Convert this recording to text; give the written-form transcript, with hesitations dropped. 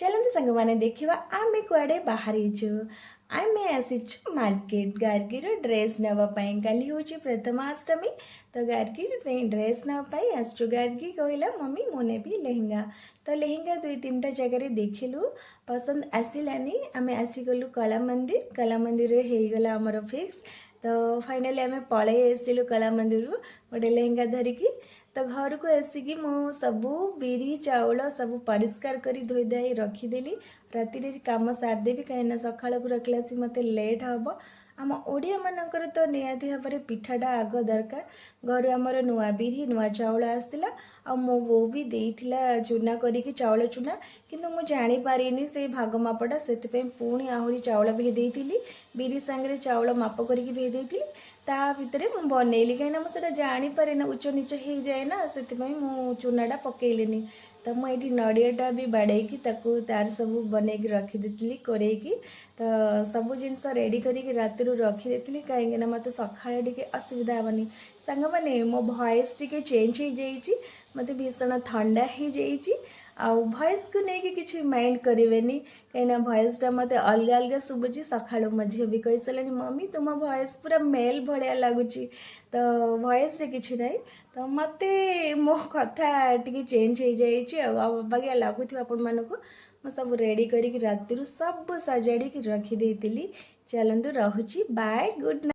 चलते सांग मैंने देखा आम कुआड़े बाहरीचु आम आसीचु मार्केट गार्गी ड्रेस नापाई काली हूँ प्रथमाष्टमी तो गार्गी ड्रेस नापाई आसचु गार्गी कहला मम्मी मुने भी लेहेंगा तो लेहेंगा 2-3टा जगह देखिलु पसंद आसलानी आम आसीगलु कला मंदिर होगला आमर फिक्स तो फाइनाली आम पलि आसिलु कला मंदिर गोटे लेहेंगा धरिकी तो घर को आसिकी मु सबू बिरी चाउल सब परिष्कार करी धोई धाई रखीदेली राति कम सारदेवी कहीं सका रखला मत लेट हम आम ओडिया मानकर तो निहाती भाव में पिठाटा आग दरकार घर आमर नुआ बिरी नुआ चाउल आसला आ मो बो भी देइथिला चूना करिकी चाउल चूना किंतु मु जानी पारिनी से भाग मापटा से पुणी आहरी चाउल भी देइथिली बिरी सांगरे चाउल माप करिकी भी देइथिली ता भितर मु बनैली कहीं मुझे जानी पारे ना उच्च नीच हो जाए ना से मु चूनाटा पकईलिनी तो मुझे नड़ियाटा भी बाड़ेकी तार सब बनईकी रखीदी कोरेकी तो सब जिनस रेडी करके राति रखीदी कहीं मत सका टे असुविधा हेनी सांग मैंने मो वॉइस टी चेंज हो जाइए मत भीषण ठंडा हो जाइए आउ वॉइस को लेकिन किसी माइंड करेनि कहीं वॉइसटा मत अलग अलग शुभुची सका मो झी भी कही सारे मम्मी तुम वॉइस पूरा मेल भाया लगुच तो वॉइस किसी ना तो मत मो कथा टी चेंज हो जाइए अबागिया लगुथ आपण मानक मु सब रेडी करी राति सब सजाड़ी रखीदी चलतु रोची बाय गुड नाइट।